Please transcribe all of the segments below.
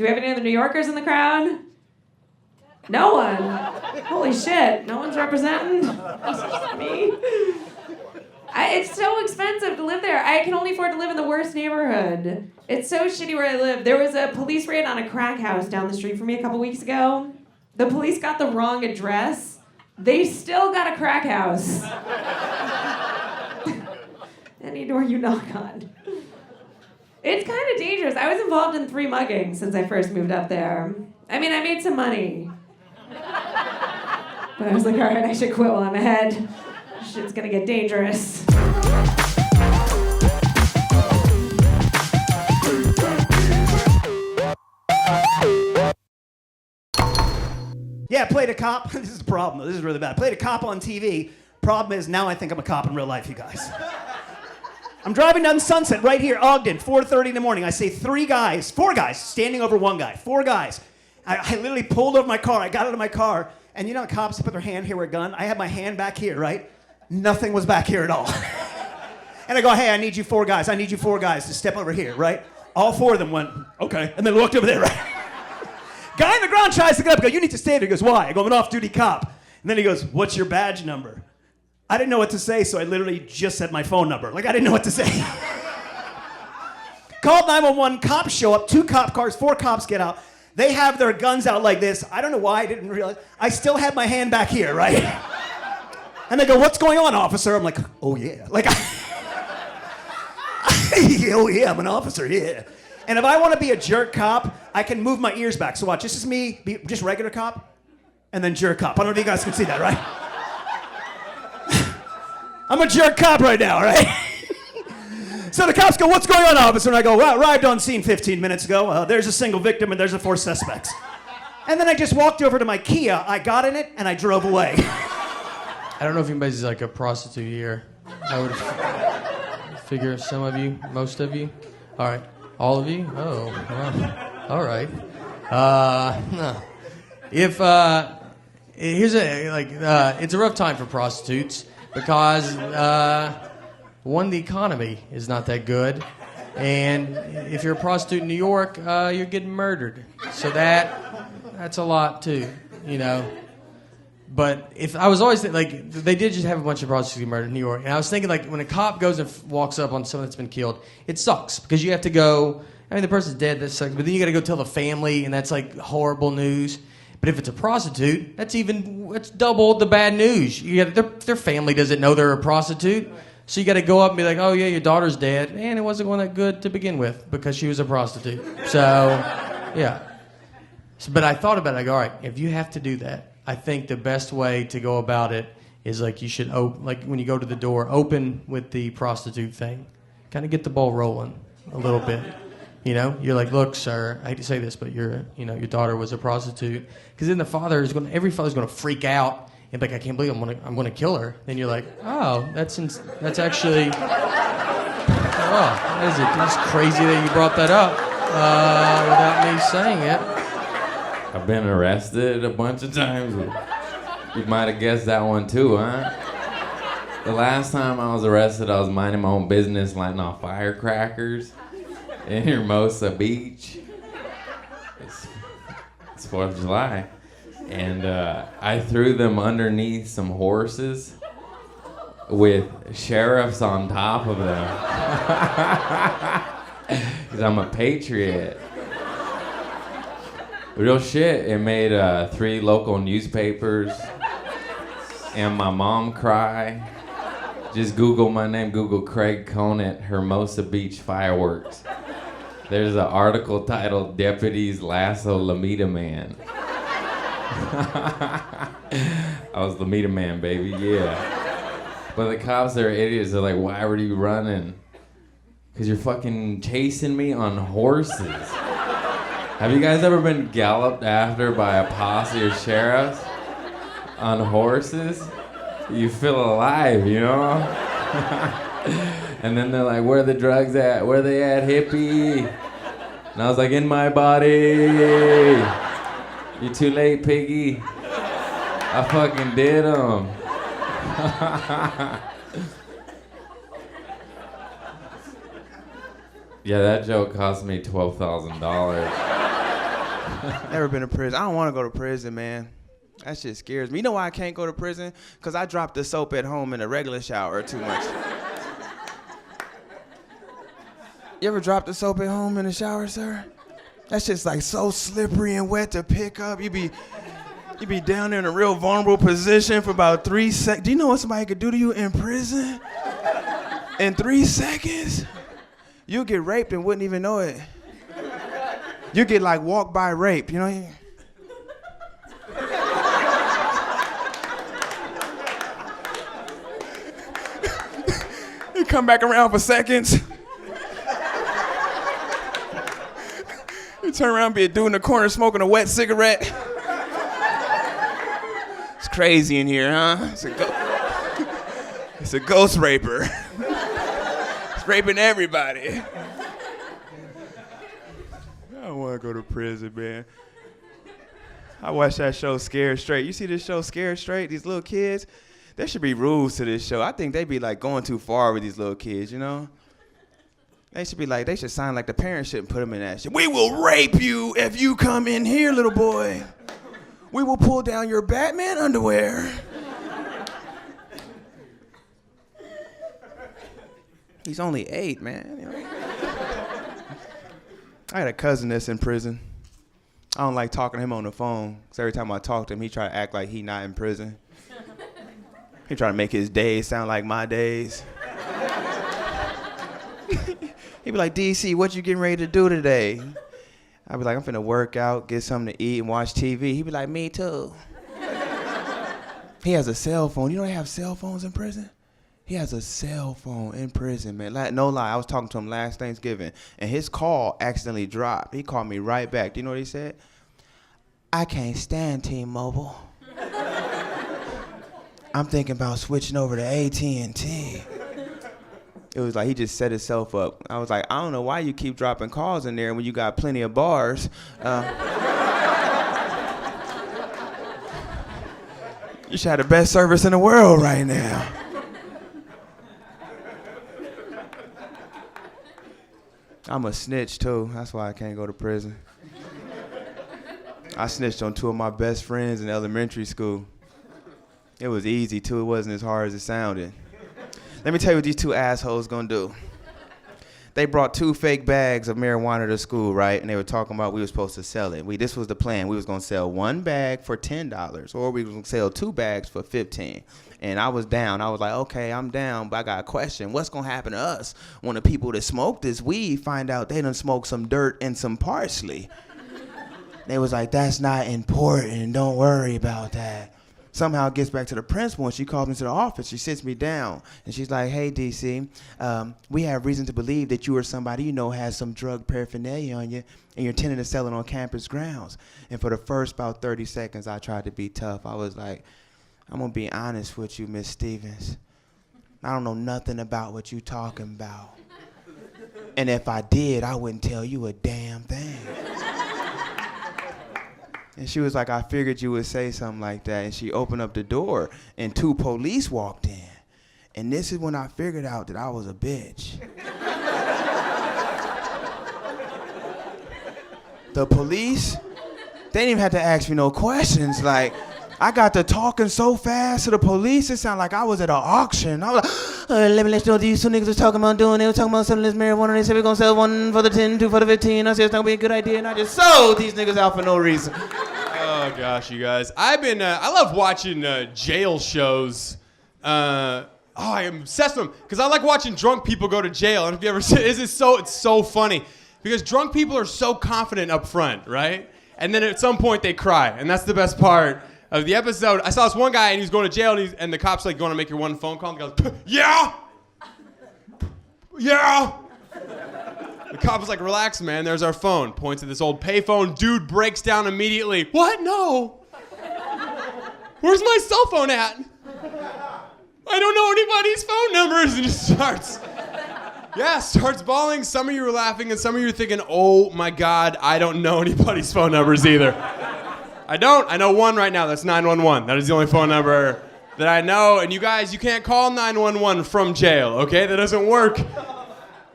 Do we have any other New Yorkers in the crowd? No one. Holy shit. No one's representing? Me? It's so expensive to live there. I can only afford to live in the worst neighborhood. It's so shitty where I live. There was a police raid on a crack house down the street from me a couple weeks ago. The police got the wrong address. They still got a crack house. Any door you knock on. It's kind of dangerous. I was involved in 3 muggings since I first moved up there. I mean, I made some money. But I was like, all right, I should quit while I'm ahead. Shit's gonna get dangerous. Yeah, played a cop. This is the problem. This is really bad. Played a cop on TV. Problem is, now I think I'm a cop in real life, you guys. I'm driving down Sunset right here, Ogden, 4:30 in the morning. I see 4 guys standing over one guy, 4 guys. I literally pulled over my car. I got out of my car, and you know cops put their hand here with a gun? I had my hand back here, right? Nothing was back here at all. And I go, hey, I need you 4 guys. I need you 4 guys to step over here, right? All 4 of them went, okay, and then looked over there, right? Guy on the ground tries to get up. I go, you need to stay there. He goes, why? I go, I'm an off-duty cop. And then he goes, what's your badge number? I didn't know what to say, so I literally just said my phone number. Like, I didn't know what to say. Called 911, cops show up, 2 cop cars, 4 cops get out. They have their guns out like this. I don't know why, I didn't realize. I still had my hand back here, right? And they go, what's going on, officer? I'm like, oh, yeah. Like, oh, yeah, I'm an officer, yeah. And if I want to be a jerk cop, I can move my ears back. So watch, this is me, be just regular cop, and then jerk cop. I don't know if you guys can see that, right? I'm a jerk cop right now, right? So the cops go, what's going on, officer? And I go, well, arrived on scene 15 minutes ago. There's a single victim and there's 4 suspects. And then I just walked over to my Kia, I got in it, and I drove away. I don't know if anybody's like a prostitute here. I would figure some of you, most of you. All right. All of you? Oh, well, all right. No. If, here's it's a rough time for prostitutes because, one, the economy is not that good. And if you're a prostitute in New York, you're getting murdered. So that's a lot too, you know. But if I was always like, they did just have a bunch of prostitutes get murdered in New York, and I was thinking like when a cop goes and walks up on someone that's been killed, it sucks because you have to go. I mean, the person's dead, that sucks, but then you got to go tell the family, and that's like horrible news. But if it's a prostitute, that's double the bad news. You got their family doesn't know they're a prostitute, so you got to go up and be like, oh yeah, your daughter's dead, and it wasn't going that good to begin with because she was a prostitute. So, yeah. But I thought about it. I go, all right, if you have to do that. I think the best way to go about it is like you should like when you go to the door, open with the prostitute thing, kind of get the ball rolling a little bit. You know, you're like, look, sir, I hate to say this, but your daughter was a prostitute. Because then every father's going to freak out and be like, I can't believe I'm going to kill her. Then you're like, oh, that's actually, oh, is it? It's crazy that you brought that up without me saying it. I've been arrested a bunch of times. You might have guessed that one too, huh? The last time I was arrested, I was minding my own business, lighting off firecrackers in Hermosa Beach. It's 4th of July. And I threw them underneath some horses with sheriffs on top of them. Because I'm a patriot. Real shit. It made 3 local newspapers and my mom cry. Just Google my name. Google Craig Conant, Hermosa Beach fireworks. There's an article titled Deputies Lasso Lomita Man. I was Lomita Man, baby, yeah. But the cops are idiots. They're like, why were you running? Because you're fucking chasing me on horses. Have you guys ever been galloped after by a posse of sheriffs on horses? You feel alive, you know? And then they're like, where are the drugs at? Where they at, hippie? And I was like, in my body. You too late, piggy. I fucking did them. Yeah, that joke cost me $12,000. Never been to prison. I don't want to go to prison, man. That shit scares me. You know why I can't go to prison? Because I dropped the soap at home in a regular shower too much. You ever dropped the soap at home in the shower, sir? That shit's like so slippery and wet to pick up. You be down there in a real vulnerable position for about 3 seconds. Do you know what somebody could do to you in prison? In 3 seconds? You'll get raped and wouldn't even know it. You get like walked by rape, you know? You come back around for seconds. You turn around, be a dude in the corner smoking a wet cigarette. It's crazy in here, huh? It's a ghost raper. It's raping everybody. I don't want to go to prison, man. I watched that show Scared Straight. You see this show Scared Straight? These little kids? There should be rules to this show. I think they be like going too far with these little kids, you know? They should sign like the parents shouldn't put them in that shit. We will rape you if you come in here, little boy. We will pull down your Batman underwear. He's only 8, man. You know? I had a cousin that's in prison. I don't like talking to him on the phone, because every time I talk to him, he try to act like he not in prison. He try to make his days sound like my days. He be like, DC, what you getting ready to do today? I be like, I'm finna work out, get something to eat, and watch TV. He be like, me too. He has a cell phone. You know they have cell phones in prison? He has a cell phone in prison, man. No lie, I was talking to him last Thanksgiving, and his call accidentally dropped. He called me right back. Do you know what he said? I can't stand T-Mobile. I'm thinking about switching over to AT&T. It was like he just set himself up. I was like, I don't know why you keep dropping calls in there when you got plenty of bars. You should have the best service in the world right now. I'm a snitch too. That's why I can't go to prison. I snitched on 2 of my best friends in elementary school. It was easy too. It wasn't as hard as it sounded. Let me tell you what these 2 assholes gonna do. They brought 2 fake bags of marijuana to school, right? And they were talking about we were supposed to sell it. This was the plan. We was gonna sell 1 bag for $10, or we was gonna sell 2 bags for $15. And I was down. I was like, okay, I'm down, but I got a question. What's gonna happen to us when the people that smoke this weed find out they done smoked some dirt and some parsley? They was like, that's not important. Don't worry about that. Somehow it gets back to the principal, and she calls me to the office. She sits me down, and she's like, hey, DC, we have reason to believe that you or somebody you know has some drug paraphernalia on you, and you're intending to sell it on campus grounds. And for the first about 30 seconds, I tried to be tough. I was like, I'm going to be honest with you, Miss Stevens. I don't know nothing about what you talking about. And if I did, I wouldn't tell you a damn thing. And she was like, I figured you would say something like that. And she opened up the door, and 2 police walked in. And this is when I figured out that I was a bitch. The police, they didn't even have to ask me no questions. Like, I got to talking so fast to the police, it sounded like I was at an auction. I was like, let me let you know what these 2 niggas was talking about doing. They were talking about selling this marijuana. They said we're going to sell 1 for the 10, 2 for the 15. I said it's not going to be a good idea, and I just sold these niggas out for no reason. Oh, gosh, you guys. I love watching jail shows. I am obsessed with them because I like watching drunk people go to jail. And if you ever see it's so funny because drunk people are so confident up front, right? And then at some point they cry, and that's the best part of the episode. I saw this one guy, and he's going to jail, and the cop's like, going to make your 1 phone call? And he goes, yeah! Yeah! The cop was like, relax, man, there's our phone. Points at this old payphone. Dude breaks down immediately. What? No! Where's my cell phone at? I don't know anybody's phone numbers. And just starts bawling. Some of you are laughing, and some of you are thinking, oh my God, I don't know anybody's phone numbers either. I don't. I know one right now. That's 911. That is the only phone number that I know. And you guys, you can't call 911 from jail, okay? That doesn't work.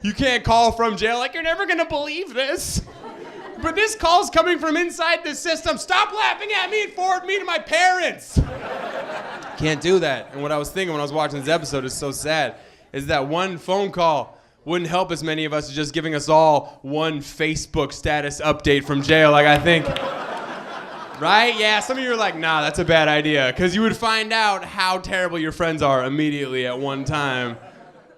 You can't call from jail like, you're never going to believe this. But this call's coming from inside the system. Stop laughing at me and forward me to my parents. Can't do that. And what I was thinking when I was watching this episode is so sad, is that one phone call wouldn't help as many of us as just giving us all one Facebook status update from jail, like I think. Right? Yeah, some of you are like, nah, that's a bad idea. Because you would find out how terrible your friends are immediately at one time.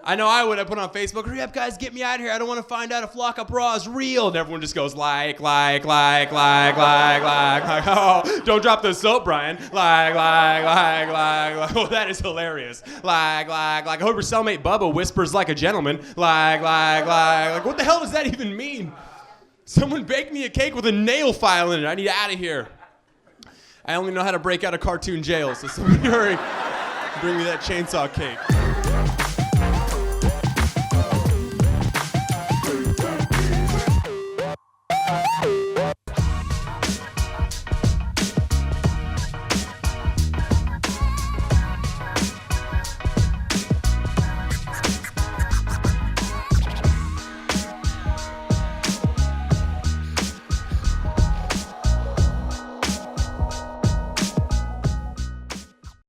I know I would. I put on Facebook, hurry up, guys, get me out of here. I don't want to find out if Lockup Raw is real. And everyone just goes, like. Oh, don't drop the soap, Brian. Like. Oh, that is hilarious. Like. I hope your cellmate Bubba whispers like a gentleman. Like. What the hell does that even mean? Someone bake me a cake with a nail file in it. I need out of here. I only know how to break out of cartoon jail, so somebody hurry. Bring me that chainsaw cake.